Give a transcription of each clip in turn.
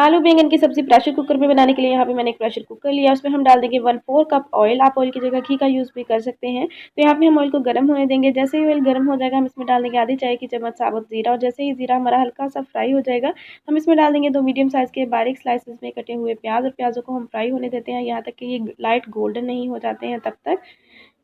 आलू बैंगन की सब्ज़ी प्रेशर कुकर में बनाने के लिए यहाँ पे मैंने एक प्रेशर कुकर लिया, उसमें हम डाल देंगे 1/4 कप ऑयल। आप ऑयल की जगह घी का यूज़ भी कर सकते हैं। तो यहाँ पे हम ऑयल को गर्म होने देंगे। जैसे ही ऑयल गर्म हो जाएगा हम इसमें डाल देंगे आधी चाय की चम्मच साबुत ज़ीरा, और जैसे ही ज़ीरा हमारा हल्का सा फ्राई हो जाएगा हम इसमें डाल देंगे 2 मीडियम साइज़ के बारीक स्लाइसेस में कटे हुए प्याज, और प्याज़ों को हम फ्राई होने देते हैं यहाँ तक कि ये लाइट गोल्डन नहीं हो जाते हैं तब तक।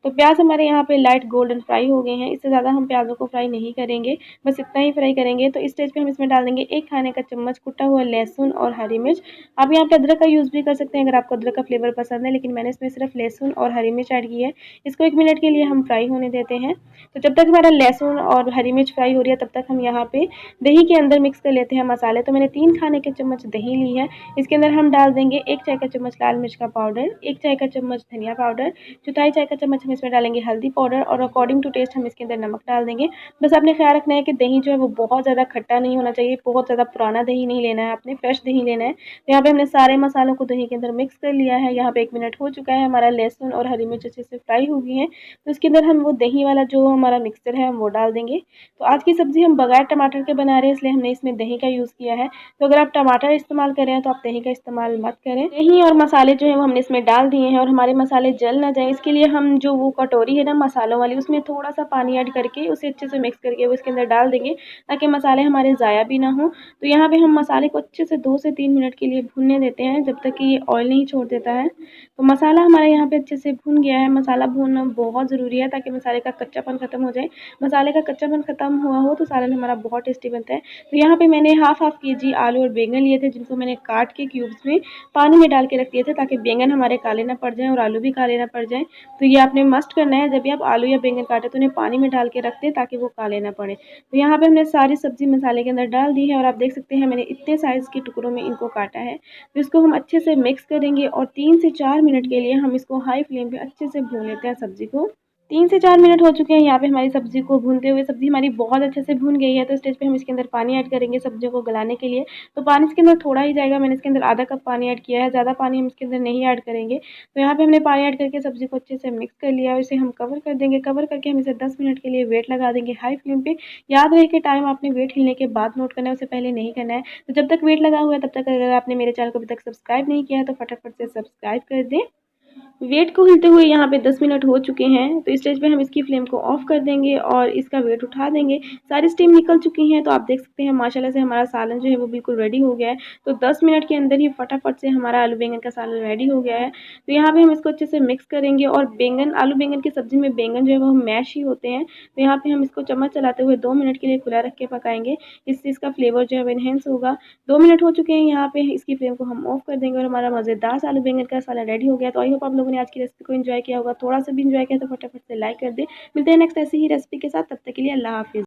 तो प्याज़ हमारे यहाँ पे लाइट गोल्डन फ्राई हो गए हैं, इससे ज़्यादा हम प्याज़ों को फ्राई नहीं करेंगे, बस इतना ही फ्राई करेंगे। तो इस स्टेज पे हम इसमें डाल देंगे 1 खाने का चम्मच कुटा हुआ लहसुन और हरी मिर्च। आप यहाँ पे अदरक का यूज़ भी कर सकते हैं अगर आपको अदरक का फ्लेवर पसंद है, लेकिन मैंने इसमें सिर्फ लहसुन और हरी मिर्च ऐड की है। इसको 1 मिनट के लिए हम फ्राई होने देते हैं। तो जब तक हमारा लहसुन और हरी मिर्च फ्राई हो रही है तब तक हम यहाँ पे दही के अंदर मिक्स कर लेते हैं मसाले। तो मैंने 3 खाने के चम्मच दही ली है। इसके अंदर हम डाल देंगे 1 चाय का चम्मच लाल मिर्च का पाउडर, 1 चाय का चम्मच धनिया पाउडर, चौथाई चाय का चम्मच हम इसमें डालेंगे हल्दी पाउडर, और अकॉर्डिंग टू टेस्ट हम इसके अंदर नमक डाल देंगे। बस आपने ख्याल रखना है कि दही जो है वो बहुत ज़्यादा खट्टा नहीं होना चाहिए, बहुत ज़्यादा पुराना दही नहीं लेना है, आपने फ्रेश दही लेना है। तो यहाँ पे हमने सारे मसालों को दही के अंदर मिक्स कर लिया है। यहाँ पे 1 मिनट हो चुका है, हमारा लहसुन और हरी मिर्च अच्छे से फ्राई हो गई है। तो इसके अंदर हम वो दही वाला जो हमारा मिक्सचर है हम वो डाल देंगे। तो आज की सब्ज़ी हम बगैर टमाटर के बना रहे हैं, इसलिए हमने इसमें दही का यूज़ किया है। तो अगर आप टमाटर इस्तेमाल कर रहे हैं तो आप दही का इस्तेमाल मत करें। दही और मसाले जो है वो हमने इसमें डाल दिए हैं, और हमारे मसाले जल ना जाए इसके लिए हम जो वो कटोरी है ना मसालों वाली, उसमें थोड़ा सा पानी ऐड करके उसे अच्छे से मिक्स करके वो इसके अंदर डाल देंगे, ताकि मसाले हमारे ज़ाया भी ना हो। तो यहाँ पे हम मसाले को अच्छे से 2 से 3 मिनट के लिए भूनने देते हैं, जब तक कि ये ऑयल नहीं छोड़ देता है। तो मसाला हमारा यहाँ पे अच्छे से भून गया है। मसाला भूनना बहुत ज़रूरी है ताकि मसाले का कच्चापन ख़त्म हो जाए। मसाले का कच्चापन ख़त्म हुआ हो तो सालन हमारा बहुत टेस्टी बनता है। तो यहाँ पे मैंने हाफ केजी आलू और बैंगन लिए थे, जिनको मैंने काट के क्यूब्स में पानी में डाल के रख दिए थे, ताकि बैंगन हमारे काले ना पड़ जाएँ और आलू भी काले ना पड़ जाएँ। तो ये आपने मस्ट करना है, जब भी आप आलू या बैंगन काटें तो उन्हें पानी में डाल के रख दें ताकि वो काले ना पड़े। तो यहाँ पे हमने सारी सब्ज़ी मसाले के अंदर डाल दी है, और आप देख सकते हैं मैंने इतने साइज़ के टुकड़ों में इनको काटा है। तो इसको हम अच्छे से मिक्स करेंगे, और 3 से 4 मिनट के लिए हम इसको हाई फ्लेम पे अच्छे से भून लेते हैं सब्ज़ी को। 3 से 4 मिनट हो चुके हैं यहाँ पे हमारी सब्ज़ी को भूनते हुए। सब्ज़ी हमारी बहुत अच्छे से भून गई है। तो स्टेज पे हम इसके अंदर पानी ऐड करेंगे सब्जियों को गलाने के लिए। तो पानी इसके अंदर थोड़ा ही जाएगा, मैंने इसके अंदर आधा कप पानी ऐड किया है, ज़्यादा पानी हम इसके अंदर नहीं ऐड करेंगे। तो यहाँ पे हमने पानी ऐड करके सब्ज़ी को अच्छे से मिक्स कर लिया है, इसे हम कवर कर देंगे। कवर करके हम इसे 10 मिनट के लिए वेट लगा देंगे हाई फ्लेम पे। याद रहे कि टाइम आपने वेट हिलने के बाद नोट करना है, उससे पहले नहीं करना है। तो जब तक वेट लगा हुआ है तब तक अगर आपने मेरे चैनल को अभी तक सब्सक्राइब नहीं किया है तो फटाफट से सब्सक्राइब कर दें। वेट को हिलते हुए यहाँ पे 10 मिनट हो चुके हैं। तो इस स्टेज पे हम इसकी फ्लेम को ऑफ कर देंगे और इसका वेट उठा देंगे। सारी स्टीम निकल चुकी हैं, तो आप देख सकते हैं माशाल्लाह से हमारा सालन जो है वो बिल्कुल रेडी हो गया है। तो 10 मिनट के अंदर ही फटाफट से हमारा आलू बैंगन का सालन रेडी हो गया है। तो यहाँ पे हम इसको अच्छे से मिक्स करेंगे, और बैंगन आलू बैंगन की सब्ज़ी में बैंगन जो है वो मैश ही होते हैं। तो यहाँ पे हम इसको चम्मच चलाते हुए 2 मिनट के लिए खुला रख के पकाएंगे, इससे इसका फ्लेवर जो है वो एनहेंस होगा। 2 मिनट हो चुके हैं, यहाँ पे इसकी फ्लेम को हम ऑफ कर देंगे और हमारा मज़ेदार आलू बैंगन का सालन रेडी हो गया। तो आई होप आप लोगों ने आज की रेसिपी को एंजॉय किया होगा। थोड़ा सा भी एंजॉय किया तो फटाफट से लाइक कर दें। मिलते हैं नेक्स्ट ऐसी ही रेसिपी के साथ, तब तक के लिए अल्लाह हाफ़िज़।